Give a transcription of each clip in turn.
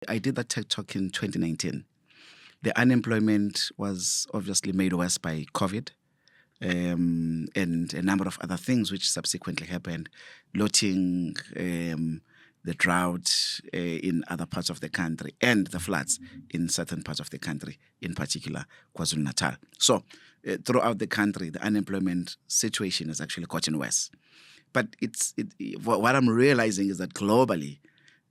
I did that TED Talk in 2019. The unemployment was obviously made worse by COVID and a number of other things which subsequently happened, looting, the drought in other parts of the country, and the floods in certain parts of the country, in particular KwaZulu-Natal. So throughout the country, the unemployment situation has actually gotten worse. But what I'm realizing is that globally,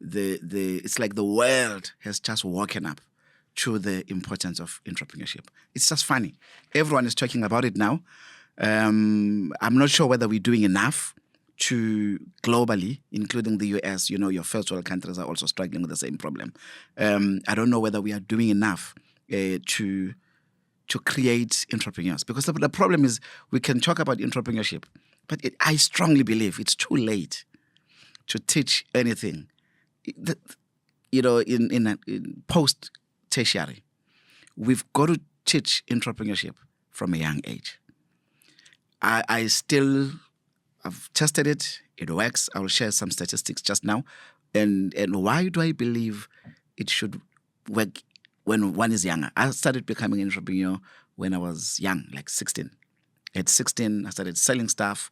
it's like the world has just woken up to the importance of entrepreneurship. It's just funny. Everyone is talking about it now. I'm not sure whether we're doing enough to globally, including the US. Your first world countries are also struggling with the same problem. I don't know whether we are doing enough to create entrepreneurs, because the problem is we can talk about entrepreneurship, but I strongly believe it's too late to teach anything. In post-tertiary, we've got to teach entrepreneurship from a young age. I've tested it. It works. I will share some statistics just now. And why do I believe it should work when one is younger? I started becoming an entrepreneur when I was young, like 16. At 16, I started selling stuff.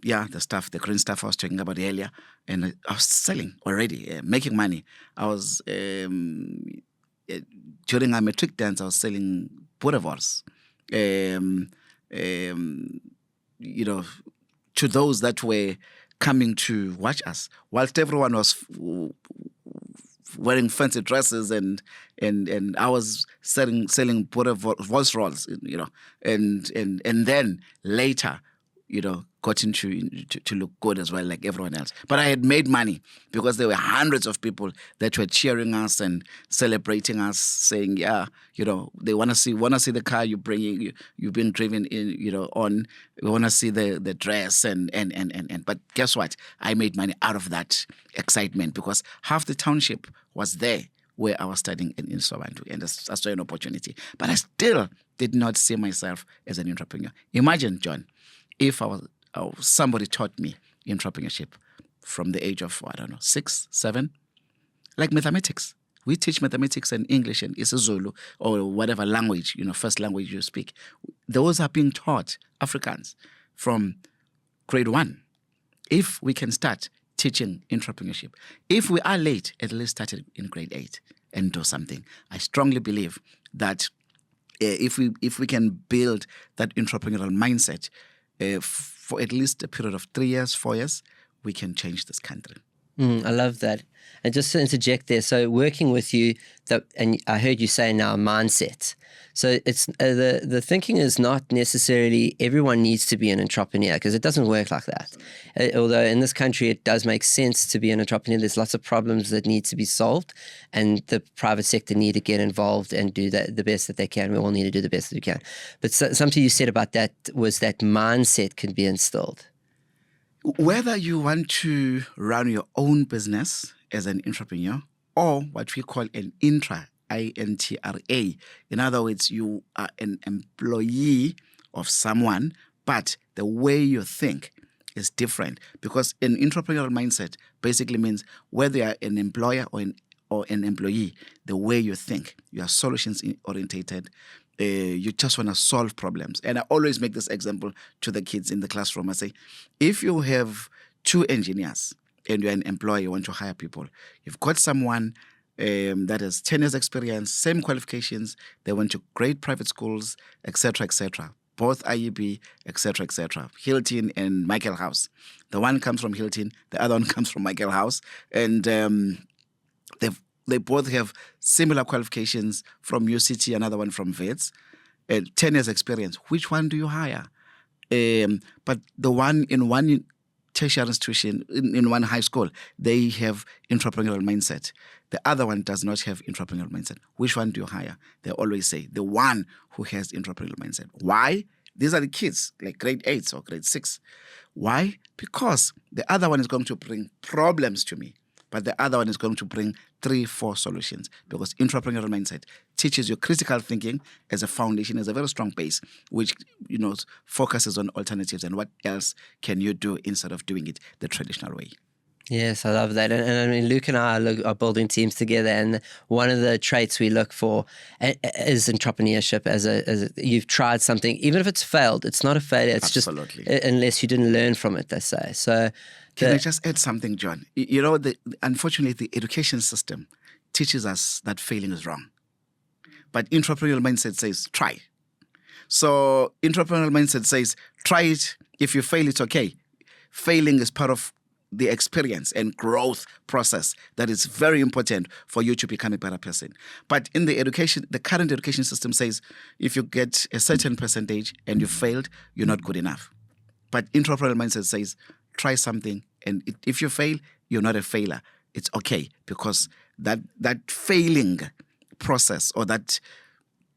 Yeah, the green stuff I was talking about earlier. And I was selling already, making money. I was, during a matric dance, I was selling boerewors. To those that were coming to watch us, whilst everyone was wearing fancy dresses and I was selling voice rolls, and then later, got into to look good as well, like everyone else. But I had made money because there were hundreds of people that were cheering us and celebrating us, saying, "Yeah, they want to see the car you've been driven in, on. We want to see the dress and. But guess what? I made money out of that excitement because half the township was there where I was studying in Sobantu, and I saw an opportunity. But I still did not see myself as an entrepreneur. Imagine, John, if somebody taught me entrepreneurship from the age of, 6, 7, like mathematics. We teach mathematics and English and isiZulu or whatever language, first language you speak. Those are being taught Afrikaans from grade 1. If we can start teaching entrepreneurship, if we are late, at least start it in grade 8 and do something. I strongly believe that if we can build that entrepreneurial mindset, for at least a period of 3 years, 4 years, we can change this country. I love that. And just to interject there, so working with you, and I heard you say now mindset. So it's the thinking is not necessarily everyone needs to be an entrepreneur, because it doesn't work like that. Although in this country it does make sense to be an entrepreneur. There's lots of problems that need to be solved, and the private sector need to get involved and do the best that they can. We all need to do the best that we can. But something you said about that was that mindset can be instilled. Whether you want to run your own business as an entrepreneur or what we call an intra, I-N-T-R-A. In other words, you are an employee of someone, but the way you think is different, because an entrepreneurial mindset basically means whether you are an employer or an employee, the way you think, you are solutions orientated. You just want to solve problems. And I always make this example to the kids in the classroom. I say, if you have 2 engineers and you're an employer, you want to hire people, you've got someone that has 10 years experience, same qualifications, they went to great private schools, etc., both IEB, etc., Hilton and Michael House. The one comes from Hilton, the other one comes from Michael House, and they both have similar qualifications from UCT, another one from Wits, 10 years experience. Which one do you hire? But the one in one tertiary institution, in one high school, they have entrepreneurial mindset. The other one does not have entrepreneurial mindset. Which one do you hire? They always say the one who has entrepreneurial mindset. Why? These are the kids, like grade 8 or grade 6. Why? Because the other one is going to bring problems to me, but the other one is going to bring 3, 4 solutions, because entrepreneurial mindset teaches you critical thinking as a foundation, as a very strong base, which focuses on alternatives and what else can you do instead of doing it the traditional way. Yes, I love that. And I mean, Luke and I are building teams together, and one of the traits we look for is entrepreneurship. You've tried something, even if it's failed, it's not a failure. It's Absolutely. just unless you didn't learn from it, they say. So, Can I just add something, John? You know, unfortunately, the education system teaches us that failing is wrong. But entrepreneurial mindset says, try. So entrepreneurial mindset says, try it. If you fail, it's okay. Failing is part of the experience and growth process that is very important for you to become a better person. But in the current education system says, if you get a certain percentage and you failed, you're not good enough. But entrepreneurial mindset says, try something, and if you fail, you're not a failure. It's okay, because that failing process, or that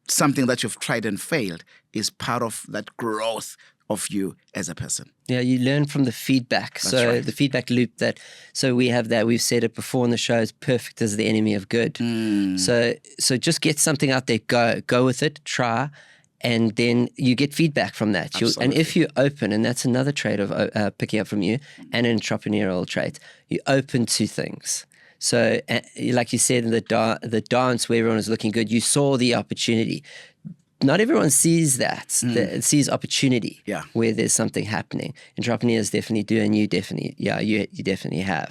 something that you've tried and failed, is part of that growth of you as a person. Yeah, you learn from the feedback. That's so right. The feedback loop so we have that. We've said it before in the show, is perfect is the enemy of good. So just get something out there, go with it, try, and then you get feedback from that. And if you're open, and that's another trait of picking up from you, and an entrepreneurial trait, you're open to things. So like you said in the dance where everyone was looking good, you saw the opportunity. Not everyone sees that, sees opportunity where there's something happening. Entrepreneurs definitely do, and you definitely have.